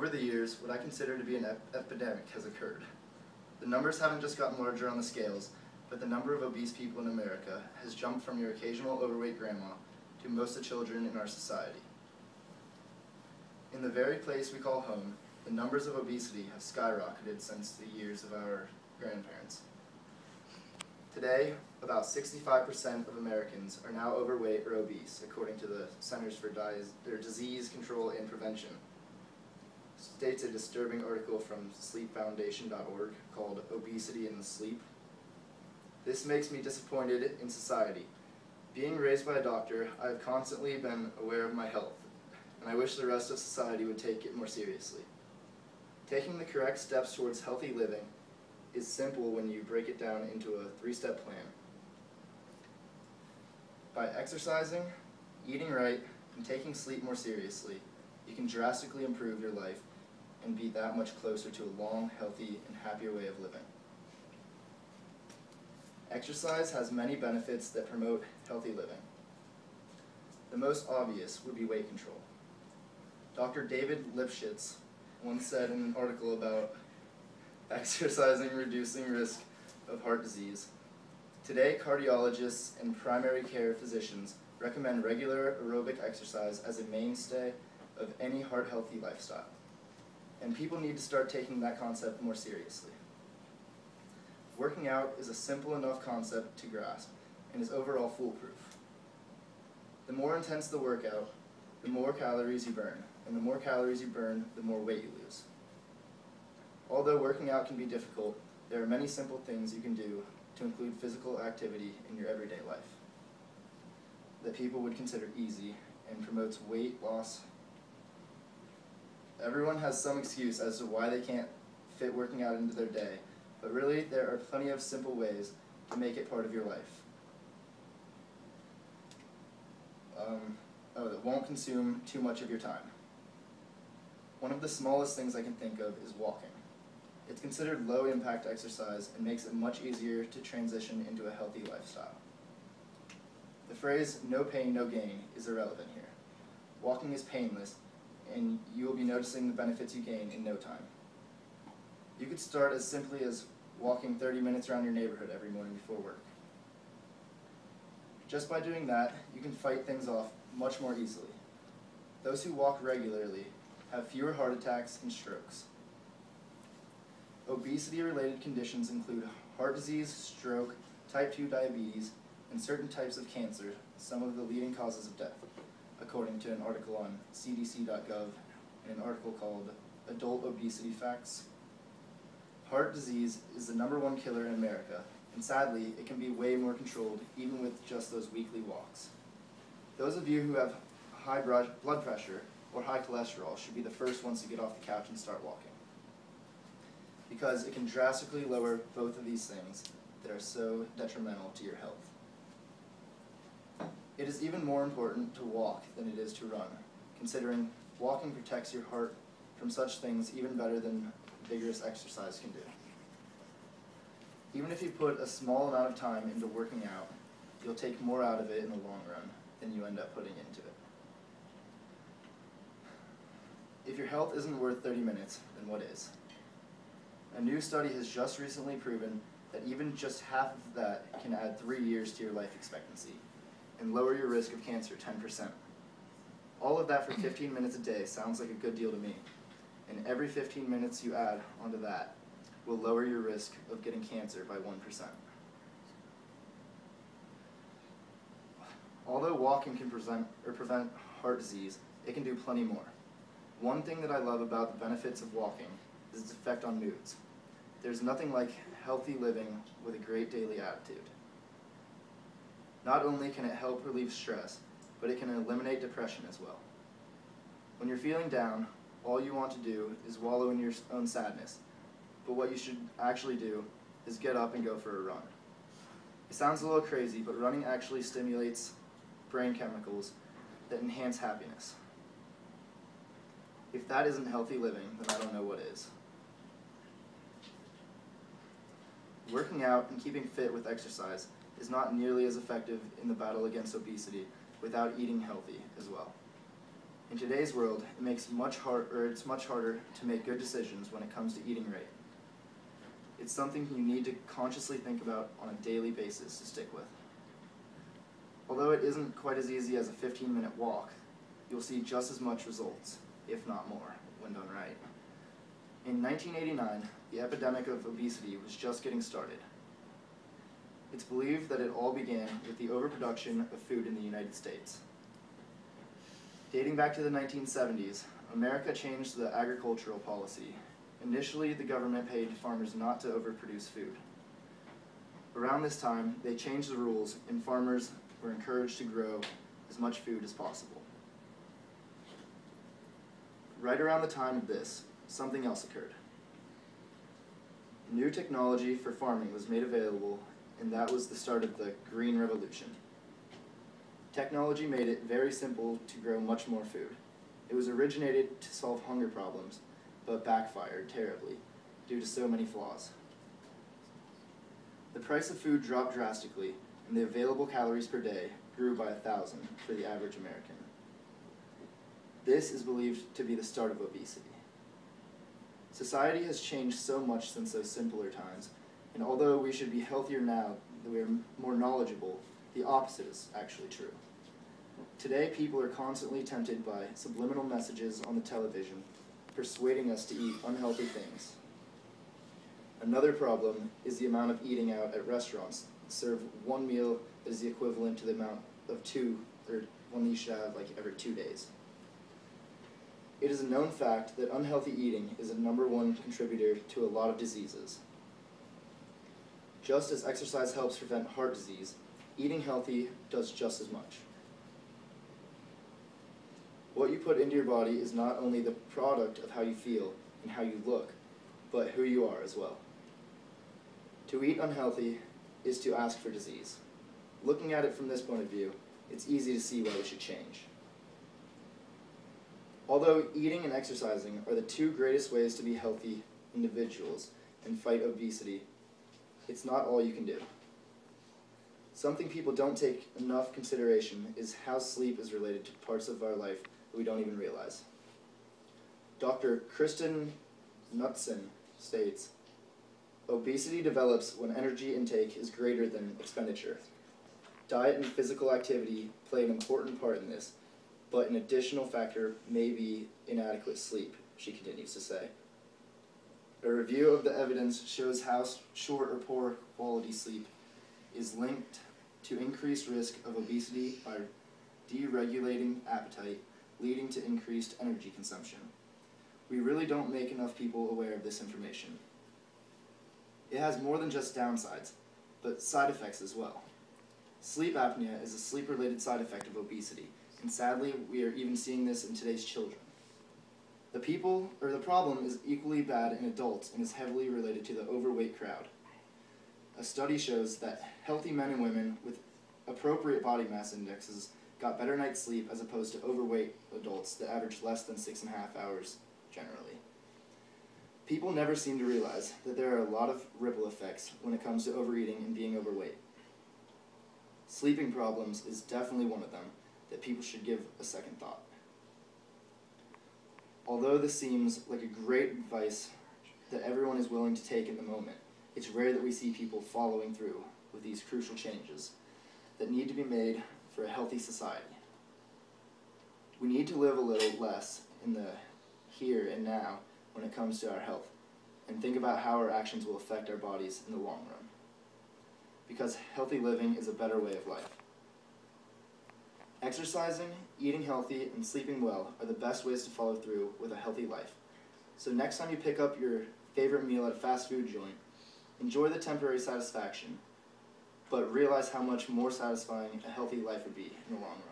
Over the years, what I consider to be an epidemic has occurred. The numbers haven't just gotten larger on the scales, but the number of obese people in America has jumped from your occasional overweight grandma to most of the children in our society. In the very place we call home, the numbers of obesity have skyrocketed since the years of our grandparents. Today, about 65% of Americans are now overweight or obese, according to the Centers for Disease Control and Prevention. States a disturbing article from sleepfoundation.org called Obesity in the Sleep. This makes me disappointed in society. Being raised by a doctor, I have constantly been aware of my health, and I wish the rest of society would take it more seriously. Taking the correct steps towards healthy living is simple when you break it down into a 3-step plan. By exercising, eating right, and taking sleep more seriously, you can drastically improve your life and be that much closer to a long, healthy, and happier way of living. Exercise has many benefits that promote healthy living. The most obvious would be weight control. Dr. David Lipschitz once said in an article about exercising reducing risk of heart disease. Today, cardiologists and primary care physicians recommend regular aerobic exercise as a mainstay of any heart-healthy lifestyle. And people need to start taking that concept more seriously. Working out is a simple enough concept to grasp and is overall foolproof. The more intense the workout, the more calories you burn, and the more calories you burn, the more weight you lose. Although working out can be difficult, there are many simple things you can do to include physical activity in your everyday life that people would consider easy and promotes weight loss. Everyone has some excuse as to why they can't fit working out into their day, but really there are plenty of simple ways to make it part of your life. That won't consume too much of your time. One of the smallest things I can think of is walking. It's considered low-impact exercise and makes it much easier to transition into a healthy lifestyle. The phrase, no pain, no gain, is irrelevant here. Walking is painless, and you will be noticing the benefits you gain in no time. You could start as simply as walking 30 minutes around your neighborhood every morning before work. Just by doing that, you can fight things off much more easily. Those who walk regularly have fewer heart attacks and strokes. Obesity-related conditions include heart disease, stroke, type 2 diabetes, and certain types of cancer, some of the leading causes of death, according to an article on cdc.gov and an article called Adult Obesity Facts. Heart disease is the #1 killer in America, and sadly, it can be way more controlled even with just those weekly walks. Those of you who have high blood pressure or high cholesterol should be the first ones to get off the couch and start walking, because it can drastically lower both of these things that are so detrimental to your health. It is even more important to walk than it is to run, considering walking protects your heart from such things even better than vigorous exercise can do. Even if you put a small amount of time into working out, you'll take more out of it in the long run than you end up putting into it. If your health isn't worth 30 minutes, then what is? A new study has just recently proven that even just half of that can add 3 years to your life expectancy and lower your risk of cancer 10%. All of that for 15 minutes a day sounds like a good deal to me, and every 15 minutes you add onto that will lower your risk of getting cancer by 1%. Although walking can prevent heart disease, it can do plenty more. One thing that I love about the benefits of walking is its effect on moods. There's nothing like healthy living with a great daily attitude. Not only can it help relieve stress, but it can eliminate depression as well. When you're feeling down, all you want to do is wallow in your own sadness, but what you should actually do is get up and go for a run. It sounds a little crazy, but running actually stimulates brain chemicals that enhance happiness. If that isn't healthy living, then I don't know what is. Working out and keeping fit with exercise is not nearly as effective in the battle against obesity without eating healthy as well. In today's world, it's much harder to make good decisions when it comes to eating right. It's something you need to consciously think about on a daily basis to stick with. Although it isn't quite as easy as a 15-minute walk, you'll see just as much results, if not more, when done right. In 1989, the epidemic of obesity was just getting started. It's believed that it all began with the overproduction of food in the United States. Dating back to the 1970s, America changed the agricultural policy. Initially, the government paid farmers not to overproduce food. Around this time, they changed the rules, and farmers were encouraged to grow as much food as possible. Right around the time of this, something else occurred. New technology for farming was made available, and that was the start of the Green Revolution. Technology made it very simple to grow much more food. It was originated to solve hunger problems, but backfired terribly due to so many flaws. The price of food dropped drastically, and the available calories per day grew by 1,000 for the average American. This is believed to be the start of obesity. Society has changed so much since those simpler times, and although we should be healthier now that we are more knowledgeable, the opposite is actually true. Today, people are constantly tempted by subliminal messages on the television, persuading us to eat unhealthy things. Another problem is the amount of eating out at restaurants that serve one meal that is the equivalent to the amount of two, or one that you should have like every 2 days. It is a known fact that unhealthy eating is a #1 contributor to a lot of diseases. Just as exercise helps prevent heart disease, eating healthy does just as much. What you put into your body is not only the product of how you feel and how you look, but who you are as well. To eat unhealthy is to ask for disease. Looking at it from this point of view, it's easy to see why we should change. Although eating and exercising are the 2 greatest ways to be healthy individuals and fight obesity, it's not all you can do. Something people don't take enough consideration is how sleep is related to parts of our life that we don't even realize. Dr. Kristen Knudsen states, "Obesity develops when energy intake is greater than expenditure. Diet and physical activity play an important part in this, but an additional factor may be inadequate sleep," she continues to say. A review of the evidence shows how short or poor quality sleep is linked to increased risk of obesity by deregulating appetite, leading to increased energy consumption. We really don't make enough people aware of this information. It has more than just downsides, but side effects as well. Sleep apnea is a sleep-related side effect of obesity, and sadly, we are even seeing this in today's children. The problem is equally bad in adults and is heavily related to the overweight crowd. A study shows that healthy men and women with appropriate body mass indexes got better night's sleep as opposed to overweight adults that average less than 6.5 hours generally. People never seem to realize that there are a lot of ripple effects when it comes to overeating and being overweight. Sleeping problems is definitely one of them that people should give a second thought. Although this seems like a great advice that everyone is willing to take in the moment, it's rare that we see people following through with these crucial changes that need to be made for a healthy society. We need to live a little less in the here and now when it comes to our health, and think about how our actions will affect our bodies in the long run. Because healthy living is a better way of life. Exercising, eating healthy, and sleeping well are the best ways to follow through with a healthy life. So next time you pick up your favorite meal at a fast food joint, enjoy the temporary satisfaction, but realize how much more satisfying a healthy life would be in the long run.